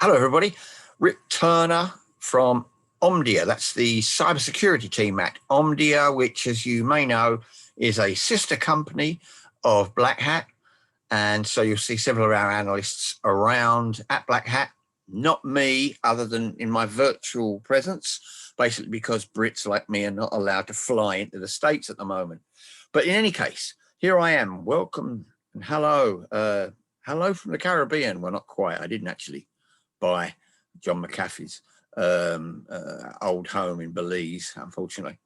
Hello, everybody. Rik Turner from Omdia. That's the cybersecurity team at Omdia, which, as you may know, is a sister company of Black Hat. And so you'll see several of our analysts around at Black Hat, not me, other than in my virtual presence, basically because Brits like me are not allowed to fly into the States at the moment. But in any case, here I am. Welcome and hello. Hello from the Caribbean. Well, not quite. I didn't actually buy John McAfee's old home in Belize, unfortunately.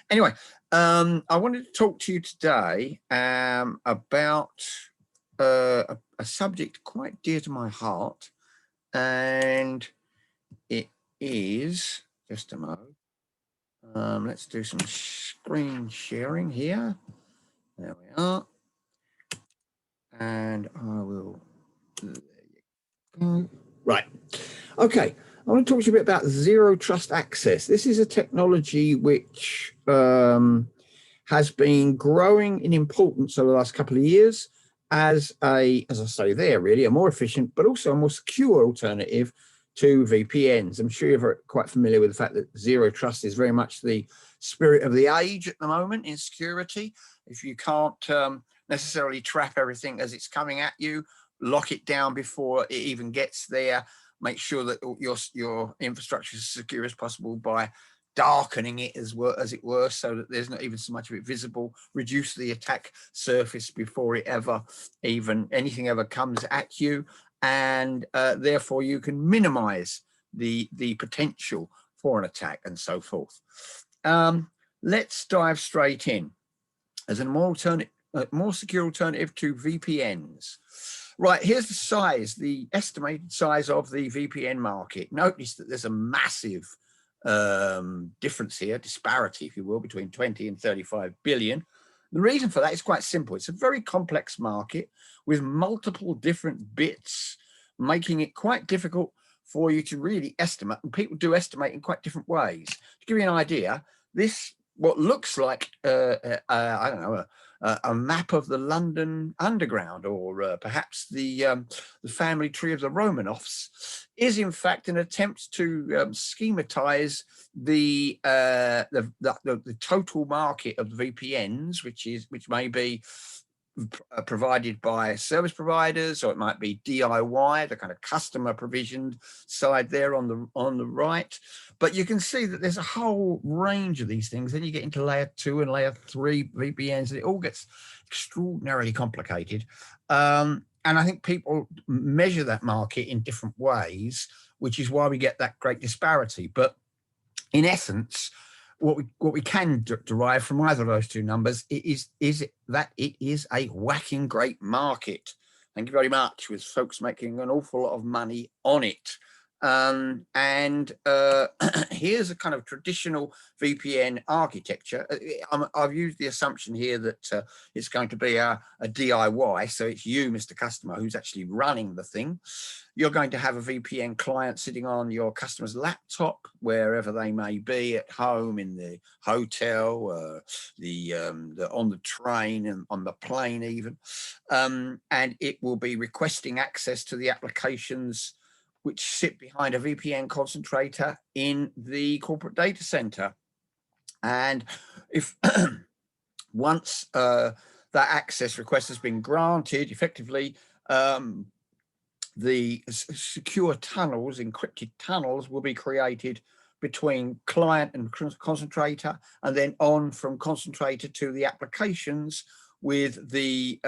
Anyway, I wanted to talk to you today about a subject quite dear to my heart, and it is, just a moment, let's do some screen sharing here. There we are. And I will, there you go. Right. Okay. I want to talk to you a bit about zero trust access. This is a technology which has been growing in importance over the last couple of years as I say there, really a more efficient, but also a more secure alternative to VPNs. I'm sure you're quite familiar with the fact that zero trust is very much the spirit of the age at the moment in security. If you can't necessarily trap everything as it's coming at you, lock it down before it even gets there. Make sure that your infrastructure is as secure as possible by darkening it as it were, so that there's not even so much of it visible. Reduce the attack surface before it anything ever comes at you, and therefore you can minimize the potential for an attack and so forth. Let's dive straight in. As a more secure alternative to VPNs. Right, here's the size, the estimated size of the VPN market. Notice that there's a massive difference here, disparity, if you will, between 20 and 35 billion. The reason for that is quite simple. It's a very complex market with multiple different bits, making it quite difficult for you to really estimate. And people do estimate in quite different ways. To give you an idea, this, what looks like, I don't know, a map of the London Underground, or perhaps the family tree of the Romanovs, is in fact an attempt to schematize the total market of the VPNs, which may be provided by service providers, or it might be DIY, the kind of customer provisioned side there on the right. But you can see that there's a whole range of these things. Then you get into layer 2 and layer 3 VPNs, and it all gets extraordinarily complicated. And I think people measure that market in different ways, which is why we get that great disparity. But in essence, what we can derive from either of those two numbers is that it is a whacking great market. Thank you very much, with folks making an awful lot of money on it. Here's a kind of traditional VPN architecture. I've used the assumption here that it's going to be a DIY, so it's you, Mr. Customer, who's actually running the thing. You're going to have a VPN client sitting on your customer's laptop, wherever they may be, at home, in the hotel, on the train, and on the plane even. And it will be requesting access to the applications which sit behind a VPN concentrator in the corporate data center. And if once that access request has been granted, effectively, the secure tunnels, encrypted tunnels, will be created between client and concentrator, and then on from concentrator to the applications, with the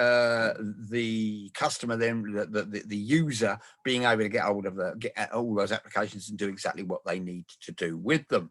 customer, then the user, being able to get hold of all those applications and do exactly what they need to do with them.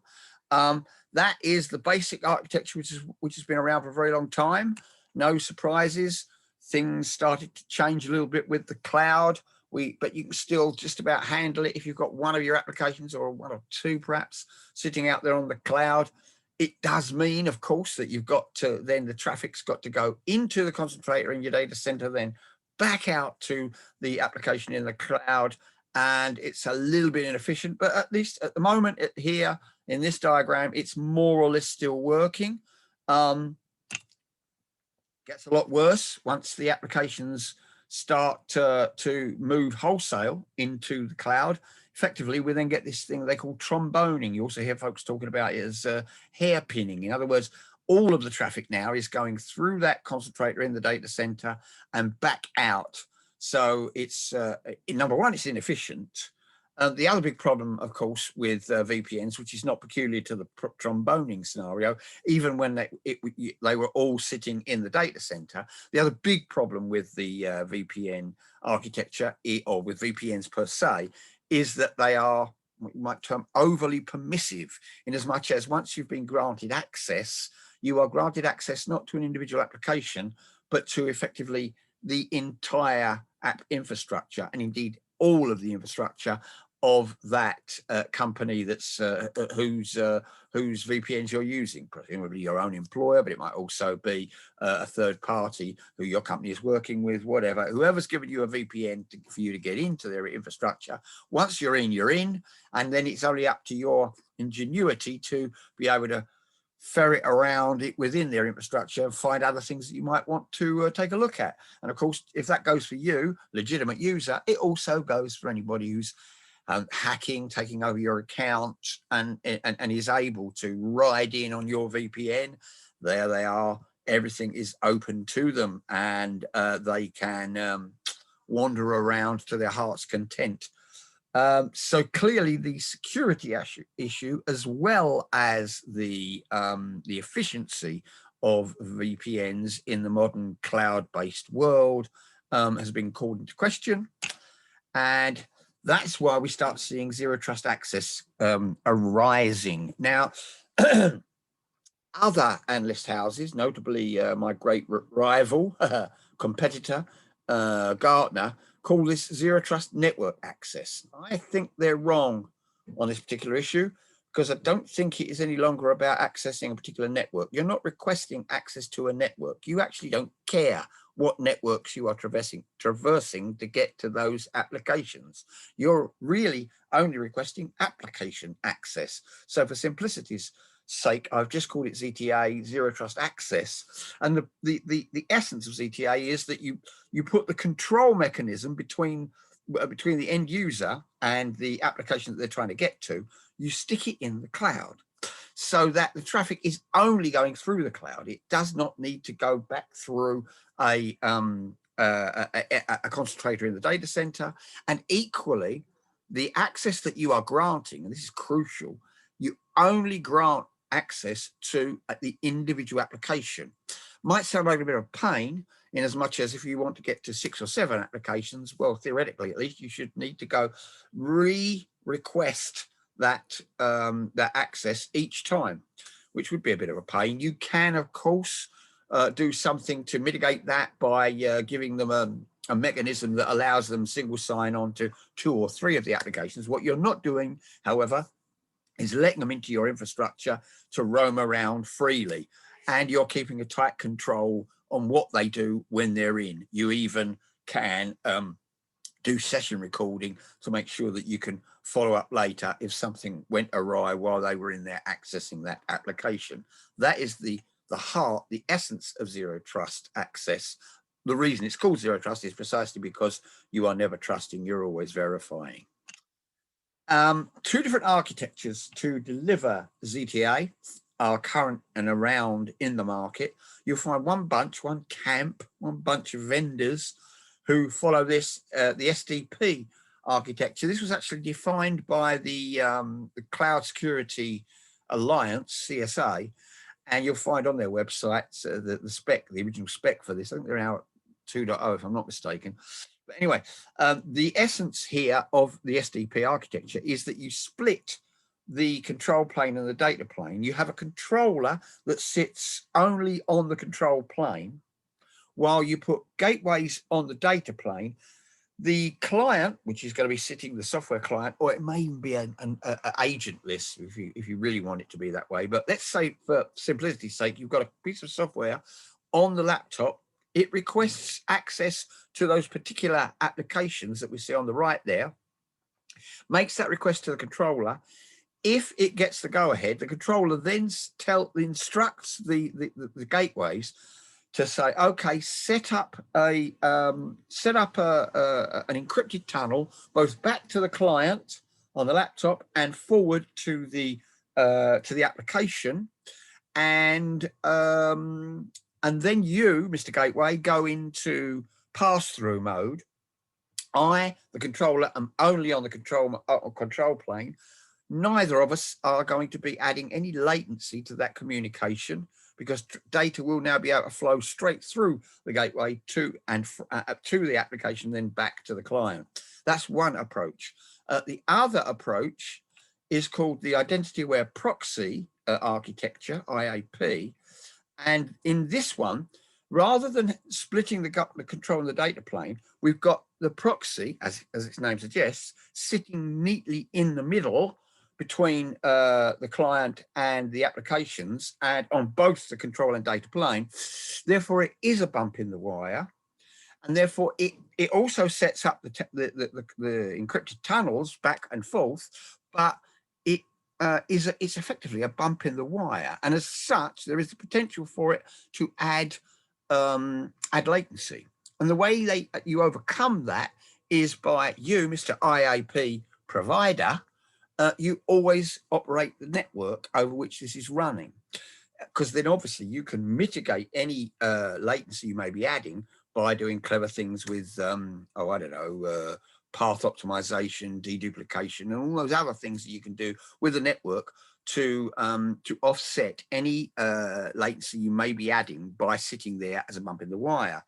That is the basic architecture, which has been around for a very long time. No surprises. Things started to change a little bit with the cloud. But you can still just about handle it if you've got one of your applications, or one or two perhaps, sitting out there on the cloud. It does mean, of course, that you've got to, then the traffic's got to go into the concentrator in your data center, then back out to the application in the cloud. And it's a little bit inefficient, but at least at the moment here in this diagram, it's more or less still working. Gets a lot worse once the applications start to move wholesale into the cloud. effectively, we then get this thing they call tromboning. You also hear folks talking about it as hairpinning. In other words, all of the traffic now is going through that concentrator in the data center and back out. So it's, number one, it's inefficient. The other big problem, of course, with VPNs, which is not peculiar to the tromboning scenario, even when they were all sitting in the data center, the other big problem with the VPN architecture, or with VPNs per se, is that they are what you might term overly permissive, in as much as once you've been granted access, you are granted access not to an individual application, but to effectively the entire app infrastructure, and indeed all of the infrastructure of that company that's whose VPNs you're using, presumably your own employer, but it might also be a third party who your company is working with, whatever. Whoever's given you a VPN for you to get into their infrastructure, once you're in, and then it's only up to your ingenuity to be able to ferret around it within their infrastructure and find other things that you might want to take a look at. And of course, if that goes for you, legitimate user, it also goes for anybody who's hacking, taking over your account, and is able to ride in on your VPN. There they are. Everything is open to them, and they can wander around to their heart's content. So clearly, the security issue, as well as the efficiency of VPNs in the modern cloud-based world, has been called into question, and that's why we start seeing zero trust access arising. Now, other analyst houses, notably my great rival, competitor, Gartner, call this zero trust network access. I think they're wrong on this particular issue, because I don't think it is any longer about accessing a particular network. You're not requesting access to a network. You actually don't care what networks you are traversing to get to those applications. You're really only requesting application access. So for simplicity's sake, I've just called it ZTA, zero trust access. And the essence of ZTA is that you put the control mechanism between the end user and the application that they're trying to get to. You stick it in the cloud, so that the traffic is only going through the cloud. It does not need to go back through a concentrator in the data center. And equally, the access that you are granting, and this is crucial, you only grant access to the individual application. Might sound like a bit of a pain, in as much as if you want to get to 6 or 7 applications, well, theoretically, at least, you should need to go request that access each time, which would be a bit of a pain. You can, of course, do something to mitigate that by giving them a mechanism that allows them single sign-on to 2 or 3 of the applications. What you're not doing, however, is letting them into your infrastructure to roam around freely, and you're keeping a tight control on what they do when they're in. You even can do session recording to make sure that you can follow up later if something went awry while they were in there accessing that application. That is the heart, the essence of zero trust access. The reason it's called zero trust is precisely because you are never trusting, you're always verifying. 2 different architectures to deliver ZTA are current and around in the market. You'll find one bunch of vendors who follow this, the SDP architecture. This was actually defined by the Cloud Security Alliance, CSA, and you'll find on their websites the spec, the original spec for this. I think they're now at 2.0, if I'm not mistaken. But anyway, the essence here of the SDP architecture is that you split the control plane and the data plane. You have a controller that sits only on the control plane, while you put gateways on the data plane. The client, which is going to be sitting, the software client, or it may even be an agentless, if you really want it to be that way. But let's say, for simplicity's sake, you've got a piece of software on the laptop. It requests access to those particular applications that we see on the right there, makes that request to the controller. If it gets the go-ahead, the controller then instructs the gateways to say, okay, set up an encrypted tunnel both back to the client on the laptop and forward to the application, and then you, Mr. Gateway, go into pass-through mode. I, the controller, am only on the control plane. Neither of us are going to be adding any latency to that communication, because data will now be able to flow straight through the gateway to the application, then back to the client. That's one approach. The other approach is called the Identity-Aware Proxy architecture, IAP. And in this one, rather than splitting the control in the data plane, we've got the proxy, as its name suggests, sitting neatly in the middle between the client and the applications, and on both the control and data plane. Therefore, it is a bump in the wire, and therefore it also sets up the encrypted tunnels back and forth, but it's effectively a bump in the wire, and as such, there is the potential for it to add latency. And the way you overcome that is by you, Mr. IAP provider, you always operate the network over which this is running, because then obviously you can mitigate any latency you may be adding by doing clever things with, I don't know, path optimization, deduplication, and all those other things that you can do with the network to offset any latency you may be adding by sitting there as a bump in the wire.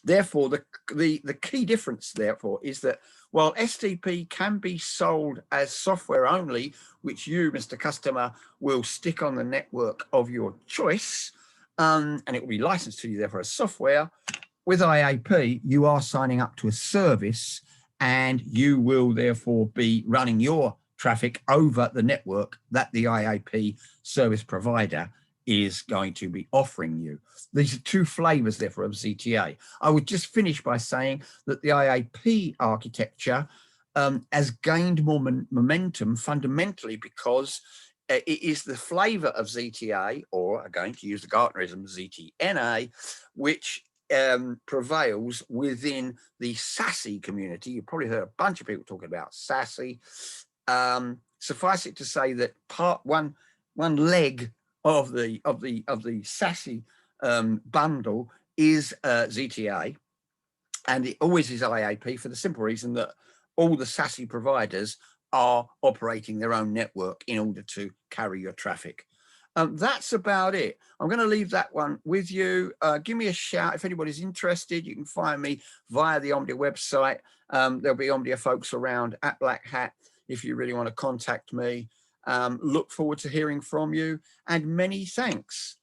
Therefore, the key difference, therefore, is that while SDP can be sold as software only, which you, Mr. Customer, will stick on the network of your choice, and it will be licensed to you, therefore, as software, with IAP, you are signing up to a service, and you will, therefore, be running your traffic over the network that the IAP service provider is going to be offering you. These are two flavors, therefore, of ZTA. I would just finish by saying that the IAP architecture has gained more momentum fundamentally because it is the flavor of ZTA, or again, to use the Gartnerism, ZTNA, which prevails within the SASE community. You've probably heard a bunch of people talking about SASE. Suffice it to say that one leg of the SASE bundle is ZTA, and it always is IAP, for the simple reason that all the SASE providers are operating their own network in order to carry your traffic. That's about it. I'm going to leave that one with you. Give me a shout if anybody's interested. You can find me via the Omdia website. There'll be Omdia folks around at Black Hat if you really want to contact me. Look forward to hearing from you, and many thanks.